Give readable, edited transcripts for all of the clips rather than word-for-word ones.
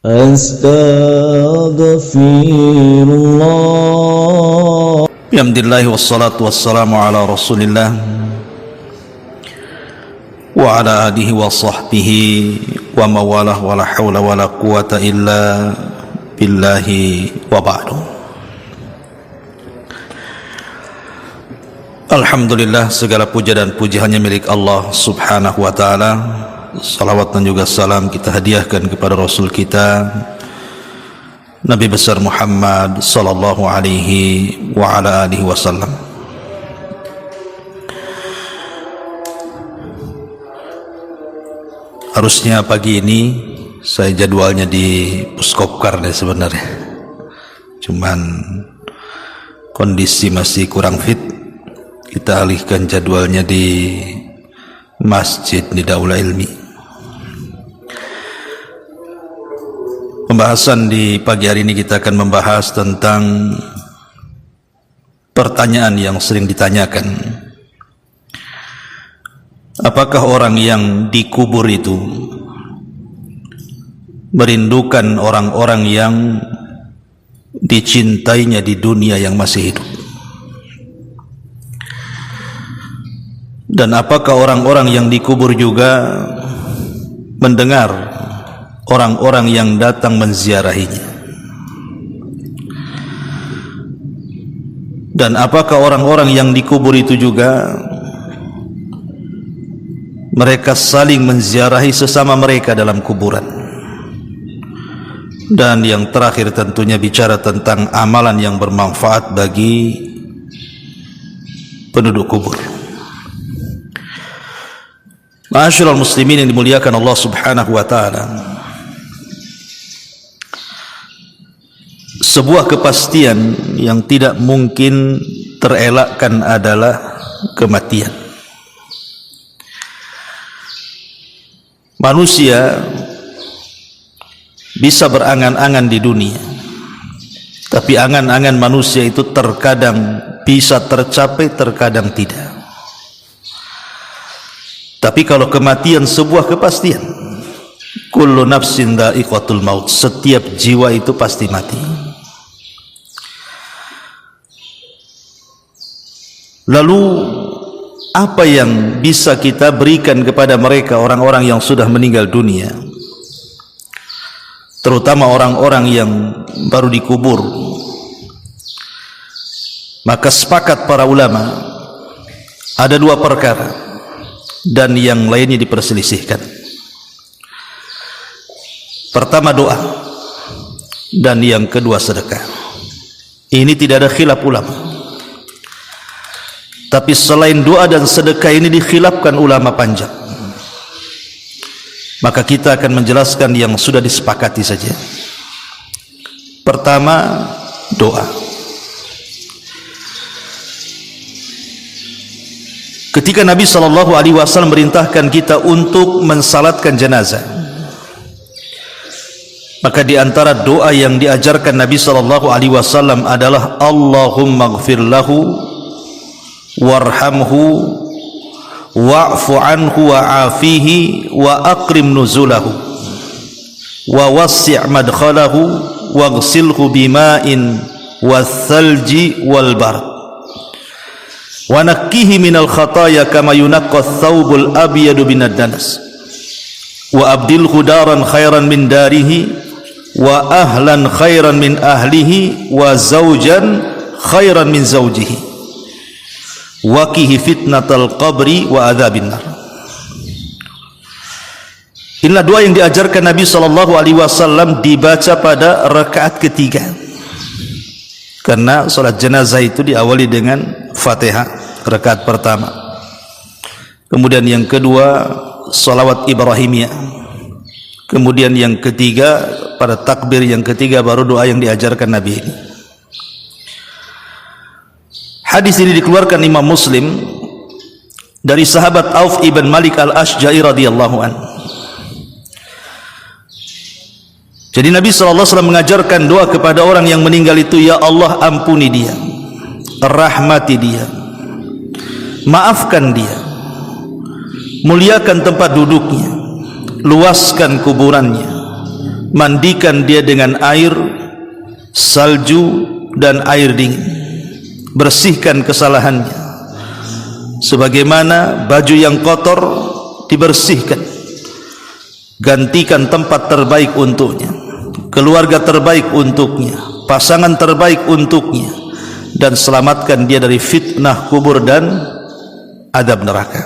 Astaghfirullah. Alhamdulillah wassalatu wassalamu ala Rasulillah wa ala alihi wa sahbihi wa mawalah wa la hawla wa la quwata illa billahi wa ba'du. Alhamdulillah, segala puja dan puji hanya milik Allah subhanahu wa ta'ala. Salawat dan juga salam kita hadiahkan kepada Rasul kita Nabi besar Muhammad sallallahu alaihi wa ala alihi wasallam. Harusnya pagi ini saya jadwalnya di Puskopkar nih sebenarnya, cuman kondisi masih kurang fit, kita alihkan jadwalnya di masjid di Daula Ilmi. Pembahasan di pagi hari ini kita akan membahas tentang pertanyaan yang sering ditanyakan. Apakah orang yang dikubur itu merindukan orang-orang yang dicintainya di dunia yang masih hidup? Dan apakah orang-orang yang dikubur juga mendengar orang-orang yang datang menziarahinya? Dan apakah orang-orang yang dikubur itu juga mereka saling menziarahi sesama mereka dalam kuburan? Dan yang terakhir tentunya bicara tentang amalan yang bermanfaat bagi penduduk kubur. Ma'asyiral muslimin yang dimuliakan Allah subhanahu wa ta'ala, sebuah kepastian yang tidak mungkin terelakkan adalah kematian. Manusia bisa berangan-angan di dunia, tapi angan-angan manusia itu terkadang bisa tercapai, terkadang tidak. Tapi kalau kematian sebuah kepastian, kullu nafsin dha'iqatul maut, setiap jiwa itu pasti mati. Lalu apa yang bisa kita berikan kepada mereka, orang-orang yang sudah meninggal dunia, terutama orang-orang yang baru dikubur? Maka sepakat para ulama ada dua perkara, dan yang lainnya diperselisihkan. Pertama doa, dan yang kedua sedekah. Ini tidak ada khilaf ulama. Tapi selain doa dan sedekah ini dikhilafkan ulama panjang. Maka kita akan menjelaskan yang sudah disepakati saja. Pertama, doa. Ketika Nabi SAW merintahkan kita untuk mensalatkan jenazah, maka di antara doa yang diajarkan Nabi SAW adalah Allahumma ghfir lahu warhamhu wa'fu anhu wa'afihi wa akrim nuzulahu wa wassi' madkhalahu waghsilhu bima'in wath-thalji wal bard wa nakkihi minal khataya kama yunaqqa ath-thawbul abyadu binad danas wa abdilhu daran khairan min darihi wa ahlan khairan min ahlihi wa zawjan khairan min zawjihi waqihi fitnatal qabri wa adzabin nar. Inilah doa yang diajarkan Nabi SAW dibaca pada rakaat ketiga, karena salat jenazah itu diawali dengan Fatihah rakaat pertama, kemudian yang kedua salawat Ibrahimiyah, kemudian yang ketiga pada takbir yang ketiga baru doa yang diajarkan Nabi ini. Hadis ini dikeluarkan Imam Muslim dari sahabat Auf ibn Malik al-Ashja'i radhiyallahu anhu. Jadi Nabi SAW mengajarkan doa kepada orang yang meninggal itu, ya Allah ampuni dia, rahmati dia, maafkan dia, muliakan tempat duduknya, luaskan kuburannya, mandikan dia dengan air, salju dan air dingin, bersihkan kesalahannya, sebagaimana baju yang kotor dibersihkan, gantikan tempat terbaik untuknya, keluarga terbaik untuknya, pasangan terbaik untuknya, dan selamatkan dia dari fitnah kubur dan adab neraka.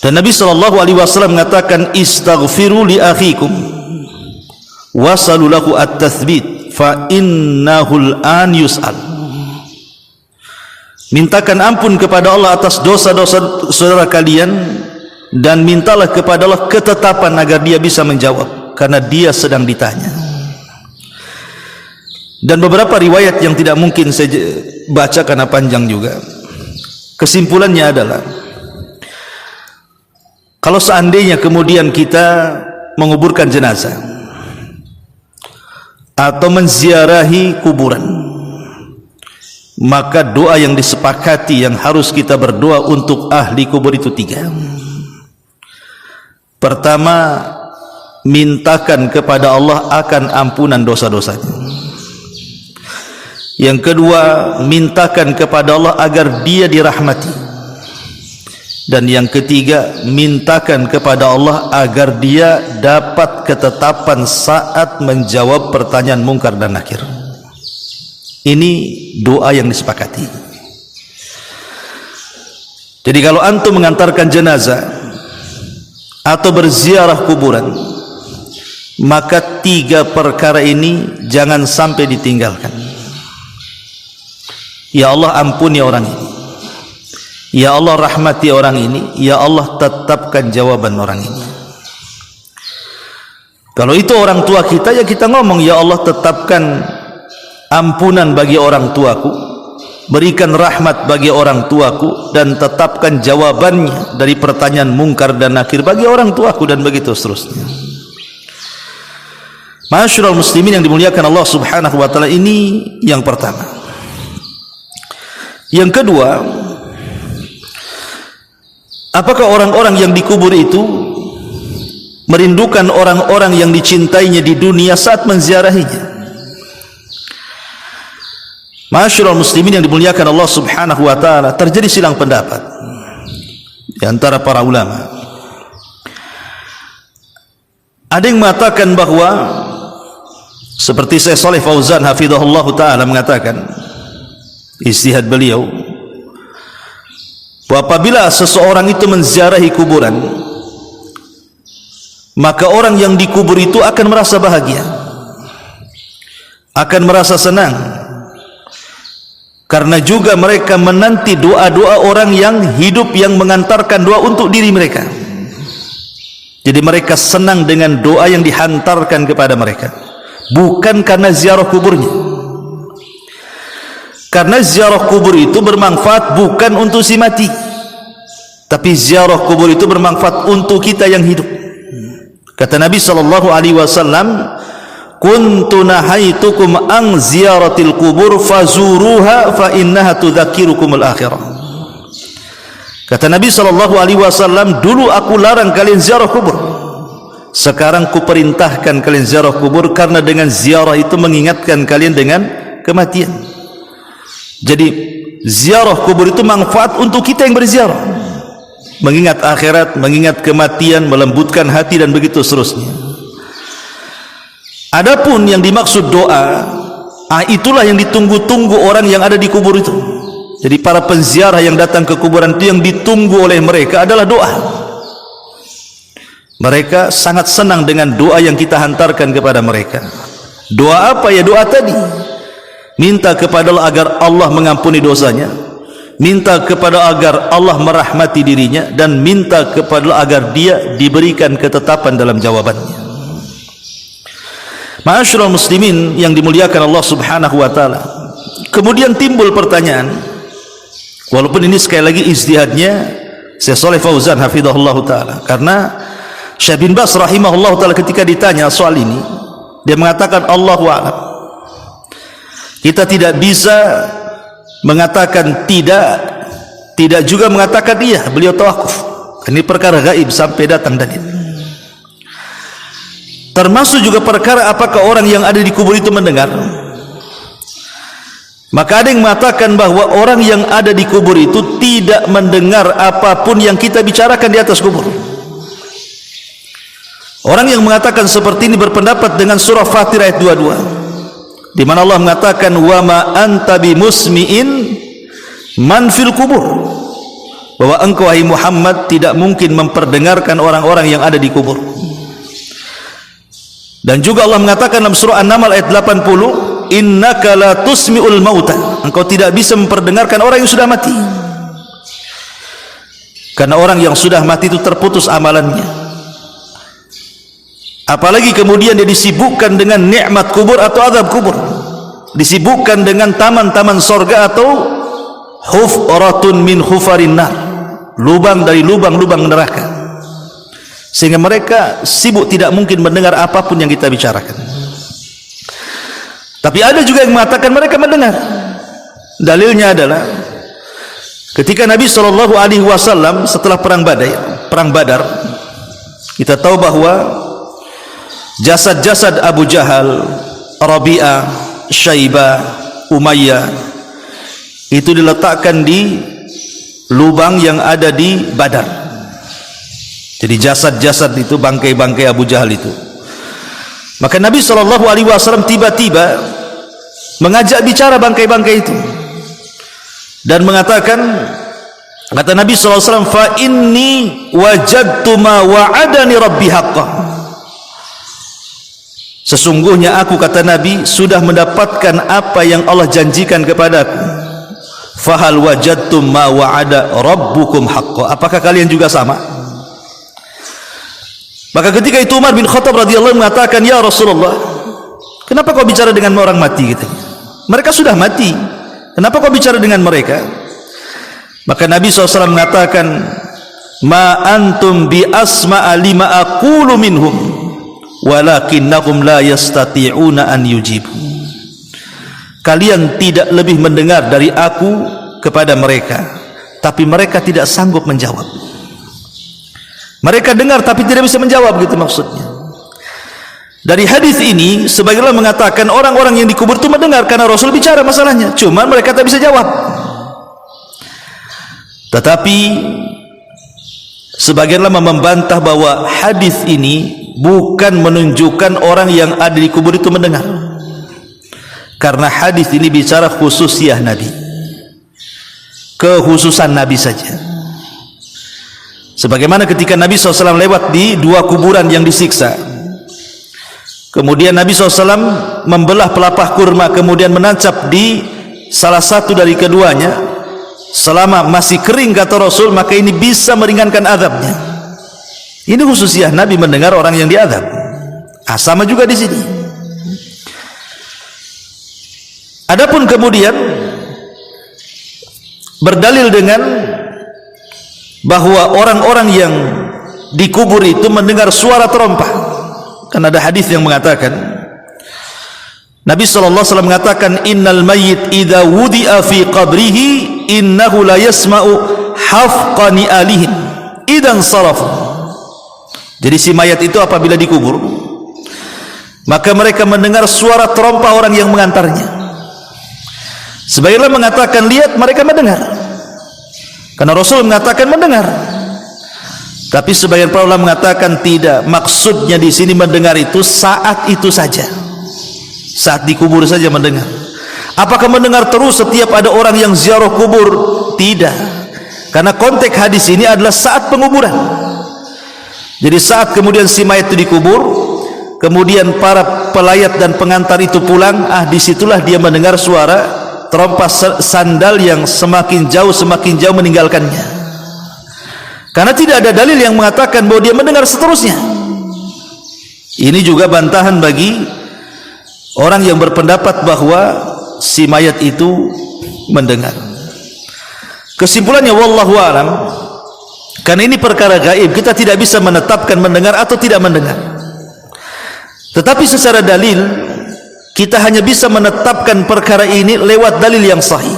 Dan Nabi SAW mengatakan, istaghfiru li akhikum wasalu lahu at-tathbit fa innahul an yus'al. Mintakan ampun kepada Allah atas dosa-dosa saudara kalian, dan mintalah kepada Allah ketetapan agar dia bisa menjawab, karena dia sedang ditanya. Dan beberapa riwayat yang tidak mungkin saya baca karena panjang juga, kesimpulannya adalah, kalau seandainya kemudian kita menguburkan jenazah atau menziarahi kuburan, maka doa yang disepakati yang harus kita berdoa untuk ahli kubur itu 3. Pertama, mintakan kepada Allah akan ampunan dosa-dosanya. Yang kedua, mintakan kepada Allah agar dia dirahmati. Dan yang ketiga, mintakan kepada Allah agar dia dapat ketetapan saat menjawab pertanyaan mungkar dan nakir. Ini doa yang disepakati. Jadi kalau antum mengantarkan jenazah atau berziarah kuburan, maka 3 perkara ini jangan sampai ditinggalkan. Ya Allah, ampuni orang ini. Ya Allah, rahmati orang ini. Ya Allah, tetapkan jawaban orang ini. Kalau itu orang tua kita, ya kita ngomong, ya Allah, tetapkan ampunan bagi orang tuaku, berikan rahmat bagi orang tuaku, dan tetapkan jawabannya dari pertanyaan mungkar dan nakir bagi orang tuaku, dan begitu seterusnya. Ma'asyiral muslimin yang dimuliakan Allah Subhanahu wa taala, ini yang pertama. Yang kedua, apakah orang-orang yang dikubur itu merindukan orang-orang yang dicintainya di dunia saat menziarahinya? Ma'asyiral muslimin yang dimuliakan Allah Subhanahu wa taala, terjadi silang pendapat di antara para ulama. Ada yang mengatakan bahwa, seperti Syekh Shalih Fauzan hafizahullah taala mengatakan, ijtihad beliau, bahwa apabila seseorang itu menziarahi kuburan, maka orang yang dikubur itu akan merasa bahagia, akan merasa senang, karena juga mereka menanti doa-doa orang yang hidup yang mengantarkan doa untuk diri mereka. Jadi mereka senang dengan doa yang dihantarkan kepada mereka, bukan karena ziarah kuburnya. Karena ziarah kubur itu bermanfaat bukan untuk si mati, tapi ziarah kubur itu bermanfaat untuk kita yang hidup. Kata Nabi SAW, kuntu nahaitukum an ziyaratil kubur fazuruha fa innaha tudzakirukumul akhirah. Kata Nabi SAW, dulu aku larang kalian ziarah kubur, sekarang ku perintahkan kalian ziarah kubur, karena dengan ziarah itu mengingatkan kalian dengan kematian. Jadi ziarah kubur itu manfaat untuk kita yang berziarah, mengingat akhirat, mengingat kematian, melembutkan hati, dan begitu seterusnya. Adapun yang dimaksud doa, itulah yang ditunggu-tunggu orang yang ada di kubur itu. Jadi para penziarah yang datang ke kuburan itu, yang ditunggu oleh mereka adalah doa. Mereka sangat senang dengan doa yang kita hantarkan kepada mereka. Doa apa ya? Doa tadi, minta kepada Allah agar Allah mengampuni dosanya, minta kepada agar Allah merahmati dirinya, dan minta kepada Allah agar dia diberikan ketetapan dalam jawabannya. Ma'asyiral muslimin yang dimuliakan Allah Subhanahu wa taala, kemudian timbul pertanyaan, walaupun ini sekali lagi ijtihadnya Syekh Shalih Fauzan hafizahullah taala, karena Syekh bin Baz rahimahullah taala ketika ditanya soal ini, dia mengatakan Allahu a'lam. Kita tidak bisa mengatakan tidak juga mengatakan iya. Beliau tawakuf. Ini perkara gaib sampai datang dalil. termasuk juga perkara apakah orang yang ada di kubur itu mendengar. Maka ada yang mengatakan bahwa orang yang ada di kubur itu tidak mendengar apapun yang kita bicarakan di atas kubur. Orang yang mengatakan seperti ini berpendapat dengan surah Fatir ayat 22, di mana Allah mengatakan wa ma anta bimusmi'in man fil kubur, bahwa engkau wahai Muhammad tidak mungkin memperdengarkan orang-orang yang ada di kubur. Dan juga Allah mengatakan dalam surah An-Naml ayat 80, innaka la tusmi'ul mauta, engkau tidak bisa memperdengarkan orang yang sudah mati, karena orang yang sudah mati itu terputus amalannya. Apalagi kemudian dia disibukkan dengan nikmat kubur atau azab kubur, disibukkan dengan taman-taman sorga atau hufratun min hufarin nar, lubang dari lubang-lubang neraka, sehingga mereka sibuk tidak mungkin mendengar apapun yang kita bicarakan. Tapi ada juga yang mengatakan mereka mendengar. Dalilnya adalah ketika Nabi SAW setelah perang Badar, kita tahu bahwa jasad-jasad Abu Jahal, Rabi'ah, Syaibah, Umayyah itu diletakkan di lubang yang ada di Badar. Jadi jasad-jasad itu, bangkai-bangkai Abu Jahal itu. Maka Nabi SAW tiba-tiba mengajak bicara bangkai-bangkai itu dan mengatakan, kata Nabi SAW, fa inni wajadtu ma wa'adani rabbi haqqan, sesungguhnya aku, kata Nabi, sudah mendapatkan apa yang Allah janjikan kepadaku. Fahal wajadtum ma wa'ada rabbukum haqqan, apakah kalian juga sama? Maka ketika itu Umar bin Khattab radhiyallahu mengatakan, ya Rasulullah, kenapa kau bicara dengan orang mati? Gitu. Mereka sudah mati, kenapa kau bicara dengan mereka? Maka Nabi SAW mengatakan, ma antum bi asma'a lima aqulu minhum walakinnahum la yastati'una an yujibu. Kalian tidak lebih mendengar dari aku kepada mereka, tapi mereka tidak sanggup menjawab. Mereka dengar tapi tidak bisa menjawab, gitu maksudnya. Dari hadis ini sebagian mengatakan orang-orang yang dikubur itu mendengar karena Rasul bicara masalahnya, cuma mereka tak bisa jawab. Tetapi sebagian ulama membantah bahwa hadis ini bukan menunjukkan orang yang ada di kubur itu mendengar, karena hadis ini bicara khususiyah Nabi, kekhususan Nabi saja. Sebagaimana ketika Nabi SAW lewat di dua kuburan yang disiksa, kemudian Nabi SAW membelah pelepah kurma, kemudian menancap di salah satu dari keduanya, selama masih kering, kata Rasul, maka ini bisa meringankan azabnya. Ini khususnya Nabi mendengar orang yang diazab. Sama juga di sini. Adapun kemudian berdalil dengan bahwa orang-orang yang dikubur itu mendengar suara terompah, karena ada hadis yang mengatakan, Nabi SAW mengatakan, innal mayyit idza wudi'a fi qabrihi innahu la yasma'u hafqani alihim idan sarafu. Jadi si mayat itu apabila dikubur, maka mereka mendengar suara terompah orang yang mengantarnya. Sebagian mengatakan, lihat, mereka mendengar, karena Rasul mengatakan mendengar. Tapi sebagian para ulama mengatakan tidak, maksudnya di sini mendengar itu saat itu saja, saat dikubur saja mendengar. Apakah mendengar terus setiap ada orang yang ziarah kubur? Tidak, karena konteks hadis ini adalah saat penguburan. Jadi saat kemudian si mayat itu dikubur, kemudian para pelayat dan pengantar itu pulang, disitulah dia mendengar suara terompah sandal yang semakin jauh meninggalkannya. Karena tidak ada dalil yang mengatakan bahwa dia mendengar seterusnya. Ini juga bantahan bagi orang yang berpendapat bahwa si mayat itu mendengar. Kesimpulannya, wallahu a'lam, karena ini perkara gaib, kita tidak bisa menetapkan mendengar atau tidak mendengar. Tetapi secara dalil kita hanya bisa menetapkan perkara ini lewat dalil yang sahih.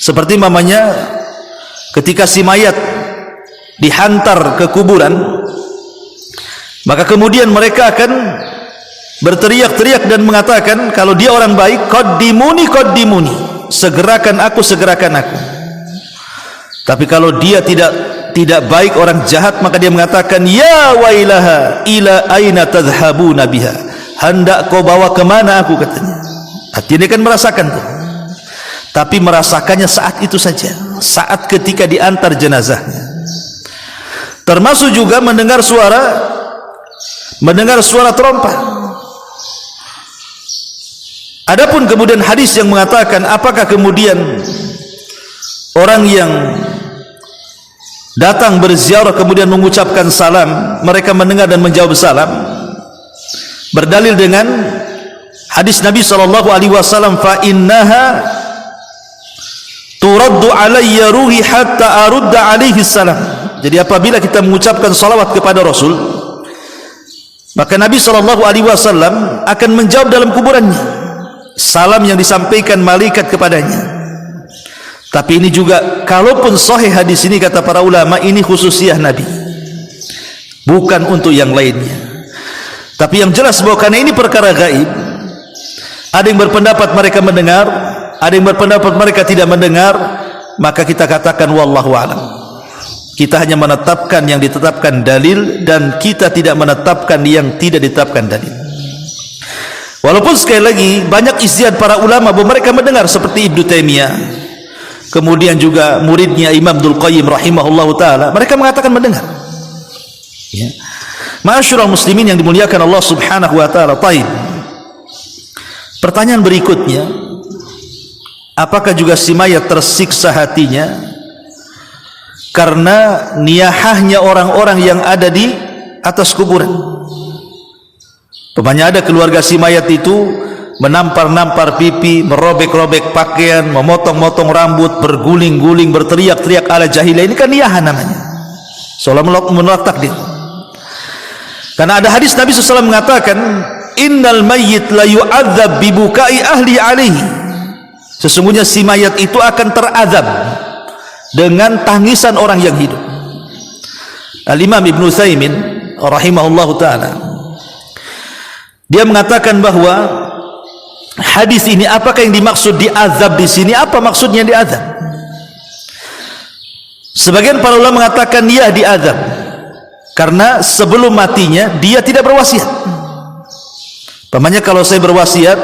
Seperti mamanya ketika si mayat dihantar ke kuburan, Maka kemudian mereka akan berteriak-teriak dan mengatakan, kalau dia orang baik, qaddimuni qaddimuni, segerakan aku, segerakan aku. Tapi kalau dia tidak baik, orang jahat, maka dia mengatakan, ya wailaha ila aina tadhhabuna biha, hendak kau bawa kemana aku, katanya. Artinya dia kan merasakan tuh, tapi merasakannya saat itu saja, saat ketika diantar jenazahnya. Termasuk juga mendengar suara trompa. Adapun kemudian hadis yang mengatakan apakah kemudian orang yang datang berziarah kemudian mengucapkan salam, mereka mendengar dan menjawab salam, berdalil dengan hadis Nabi SAW, fa innaha turaddu alayya ruhi hatta arudda alaihi salam. Jadi apabila kita mengucapkan salawat kepada Rasul, maka Nabi SAW akan menjawab dalam kuburannya salam yang disampaikan malaikat kepadanya. Tapi ini juga, kalaupun sahih hadis ini, kata para ulama, ini khususiyah Nabi, bukan untuk yang lainnya. Tapi yang jelas bahwa karena ini perkara gaib, ada yang berpendapat mereka mendengar, ada yang berpendapat mereka tidak mendengar, maka kita katakan wallahu a'lam. Kita hanya menetapkan yang ditetapkan dalil, dan kita tidak menetapkan yang tidak ditetapkan dalil. Walaupun sekali lagi banyak ijtihad para ulama bahwa mereka mendengar, seperti Ibnu Taimiyah, kemudian juga muridnya Imam Ibnul Qayyim rahimahullahu taala, mereka mengatakan mendengar. Ya. Ma'asyiral muslimin yang dimuliakan Allah Subhanahu wa taala. Taib. Pertanyaan berikutnya, apakah juga si mayat tersiksa hatinya karena niyahahnya orang-orang yang ada di atas kuburan? Pemanya ada keluarga si mayat itu menampar-nampar pipi, merobek-robek pakaian, memotong-motong rambut, berguling-guling, berteriak-teriak ala jahiliyah. Ini kan niyahan namanya, seolah menolak takdir. Karena ada hadis Nabi SAW mengatakan, innal mayyit la yu'adzab bibukai ahli alaihi, sesungguhnya si mayat itu akan terazab dengan tangisan orang yang hidup. Al-Imam Ibnu Utsaimin rahimahullahu taala, dia mengatakan bahwa hadis ini, apakah yang dimaksud diazab di sini? Apa maksudnya diazab? Sebagian para ulama mengatakan ya diazab karena sebelum matinya dia tidak berwasiat. Pamannya, kalau saya berwasiat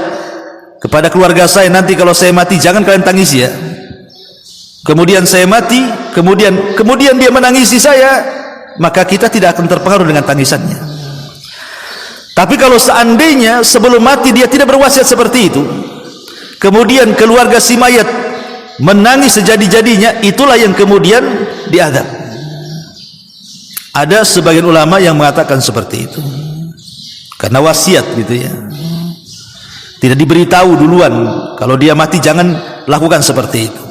kepada keluarga saya, nanti kalau saya mati jangan kalian tangisi ya. Kemudian saya mati, kemudian dia menangisi saya, maka kita tidak akan terpengaruh dengan tangisannya. Tapi kalau seandainya sebelum mati dia tidak berwasiat seperti itu, kemudian keluarga si mayat menangis sejadi-jadinya, itulah yang kemudian diazab. Ada sebagian ulama yang mengatakan seperti itu, karena wasiat gitu ya, tidak diberitahu duluan kalau dia mati jangan lakukan seperti itu.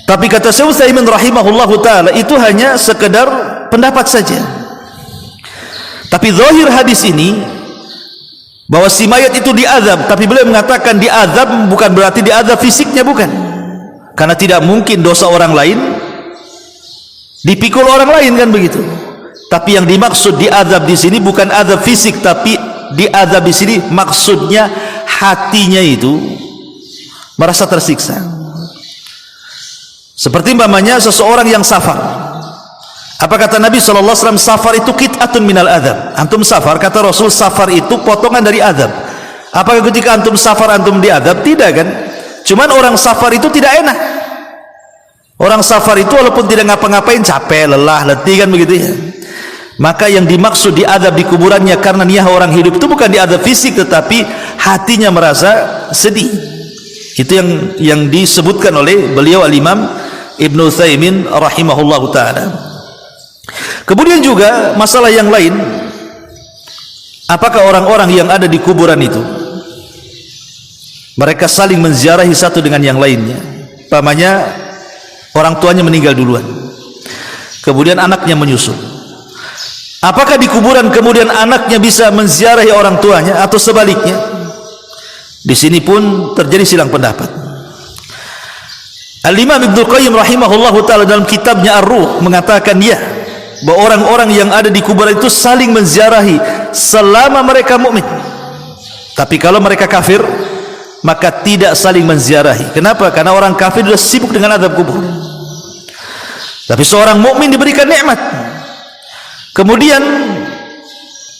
Tapi kata Syekh Utsaimin rahimahullahu taala, itu hanya sekedar pendapat saja. Tapi zahir hadis ini bahwa si mayat itu diazab, tapi beliau mengatakan diazab bukan berarti diazab fisiknya, bukan. Karena tidak mungkin dosa orang lain dipikul orang lain, kan begitu. Tapi yang dimaksud diazab di sini bukan azab fisik, tapi diazab di sini maksudnya hatinya itu merasa tersiksa. Seperti umpamanya seseorang yang safar. Apa kata Nabi SAW? Safar itu qit'atun minal adab. Antum safar, kata Rasul, safar itu potongan dari adab. Apakah ketika antum safar antum diadab? Tidak kan? Cuman orang safar itu tidak enak. Orang safar itu walaupun tidak ngapa-ngapain, capek, lelah, letih, kan begitu ya. Maka yang dimaksud diadab di kuburannya karena niyah orang hidup itu bukan diadab fisik, tetapi hatinya merasa sedih. Itu yang disebutkan oleh beliau Al-Imam Ibnu Utsaimin rahimahullahu taala. Kemudian juga masalah yang lain, apakah orang-orang yang ada di kuburan itu mereka saling menziarahi satu dengan yang lainnya? Pamannya, orang tuanya meninggal duluan, kemudian anaknya menyusul. Apakah di kuburan kemudian anaknya bisa menziarahi orang tuanya atau sebaliknya? Di sini pun terjadi silang pendapat. Al-Imam Ibnul Qayyim rahimahullahu taala dalam kitabnya Ar-Ruh mengatakan ya, bahwa orang-orang yang ada di kuburan itu saling menziarahi selama mereka mukmin. Tapi kalau mereka kafir, maka tidak saling menziarahi. Kenapa? Karena orang kafir sudah sibuk dengan azab kubur. Tapi seorang mukmin diberikan nikmat. Kemudian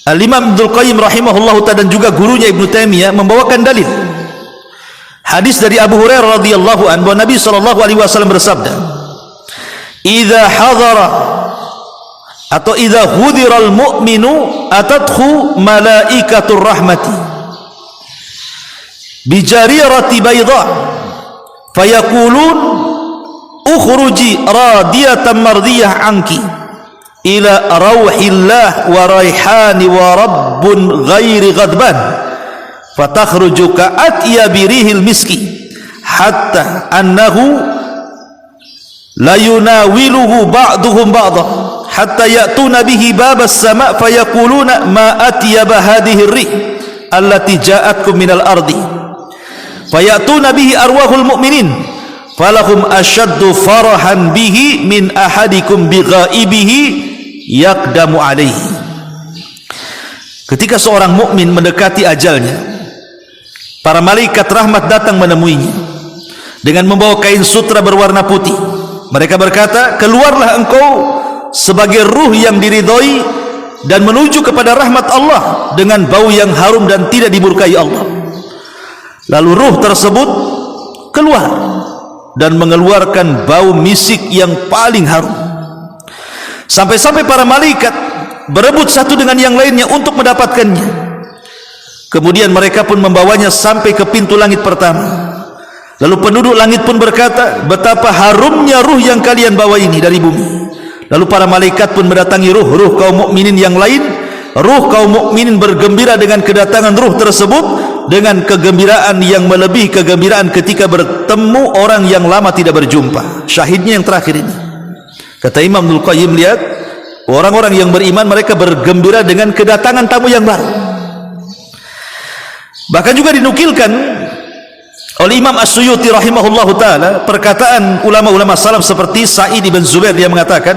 Al-Imam Ibnu Qayyim rahimahullahu ta'ala dan juga gurunya Ibnu Taimiyah membawakan dalil hadis dari Abu Hurairah radhiyallahu anhu bahwa Nabi sallallahu alaihi wasallam bersabda, "Idza hadara atau idza hudiral mu'minu atathu malaikatur rahmati bijarirati bayda fayaqulun ukhruji radiyatan mardiyah anki ila rawhillah wa raihani wa rabbun ghairi ghadban fatakhruju ka'atya birihil miski hatta annahu la yunawiluhu ba'duhum ba'dah hatta ya'tuna bihi babas sama' fayaquluna ma atyaba hadhihi ar-rih allati ja'atkum minal ardi fayatuna bihi arwahul mu'minin falahum ashaddu farahan bihi min ahadikum bighaibihi yaqdamu alaihi." Ketika seorang mukmin mendekati ajalnya, para malaikat rahmat datang menemuinya dengan membawa kain sutra berwarna putih. Mereka berkata, "Keluarlah engkau sebagai ruh yang diridhoi dan menuju kepada rahmat Allah dengan bau yang harum dan tidak dimurkai Allah." Lalu ruh tersebut keluar dan mengeluarkan bau misik yang paling harum. Sampai-sampai para malaikat berebut satu dengan yang lainnya untuk mendapatkannya. Kemudian mereka pun membawanya sampai ke pintu langit pertama. Lalu penduduk langit pun berkata, "Betapa harumnya ruh yang kalian bawa ini dari bumi." Lalu para malaikat pun mendatangi ruh-ruh kaum mukminin yang lain. Ruh kaum mukminin bergembira dengan kedatangan ruh tersebut dengan kegembiraan yang melebihi kegembiraan ketika bertemu orang yang lama tidak berjumpa. Syahidnya yang terakhir ini. Kata Imam Ibnu Qayyim, lihat orang-orang yang beriman mereka bergembira dengan kedatangan tamu yang baru. Bahkan juga dinukilkan oleh Imam As-Suyuti rahimahullahu taala perkataan ulama-ulama salaf seperti Sa'id bin Zubair yang mengatakan,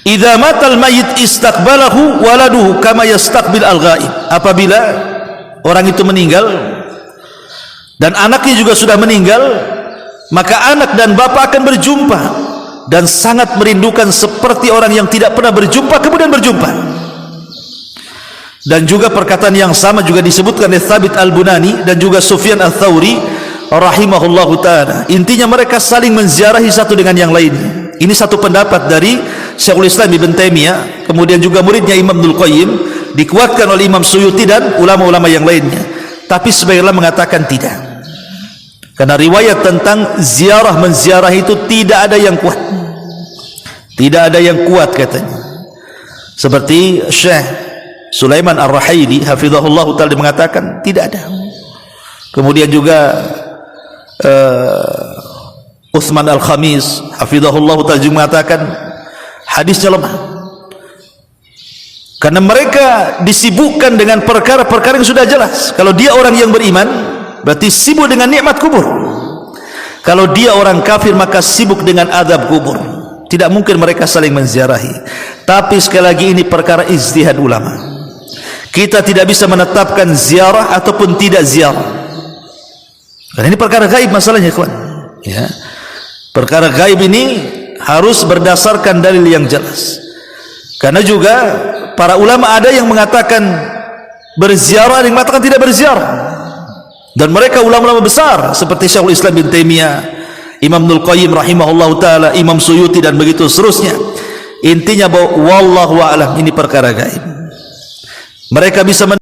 "Idza matal mayyit istaqbalahu waladuhu kama yastaqbil al-ghaib." Apabila orang itu meninggal dan anaknya juga sudah meninggal, maka anak dan bapa akan berjumpa dan sangat merindukan seperti orang yang tidak pernah berjumpa kemudian berjumpa. Dan juga perkataan yang sama juga disebutkan oleh Thabit Al-Bunani dan juga Sufyan Ats-Tsauri rahimahullahu taala. Intinya mereka saling menziarahi satu dengan yang lainnya. Ini satu pendapat dari Syekhul Islam Ibnu Taimiyah, kemudian juga muridnya Imam Ibnu Qayyim, dikuatkan oleh Imam Suyuti dan ulama-ulama yang lainnya. Tapi sebagian ulama mengatakan tidak, karena riwayat tentang ziarah menziarah itu tidak ada yang kuat, tidak ada yang kuat katanya. Seperti Syekh Sulaiman Ar-Rahayli hafizahullah ta'ala mengatakan tidak ada. Kemudian juga Utsman Al-Khamis hafizahullah ta'ala juga mengatakan hadisnya lemah, karena mereka disibukkan dengan perkara-perkara yang sudah jelas. Kalau dia orang yang beriman berarti sibuk dengan nikmat kubur. Kalau dia orang kafir maka sibuk dengan azab kubur. Tidak mungkin mereka saling menziarahi. Tapi sekali lagi ini perkara ijtihad ulama. Kita tidak bisa menetapkan ziarah ataupun tidak ziarah, karena ini perkara gaib masalahnya, kawan. Ya, perkara gaib ini harus berdasarkan dalil yang jelas. Karena juga para ulama ada yang mengatakan berziarah, ada yang mengatakan tidak berziarah. Dan mereka ulama-ulama besar seperti Syekhul Islam bin Taimiyah, Imam Ibnu Qayyim rahimahullahu taala, Imam Suyuti dan begitu seterusnya. Intinya bahwa wallahu a'lam ini perkara gaib. Mereka bisa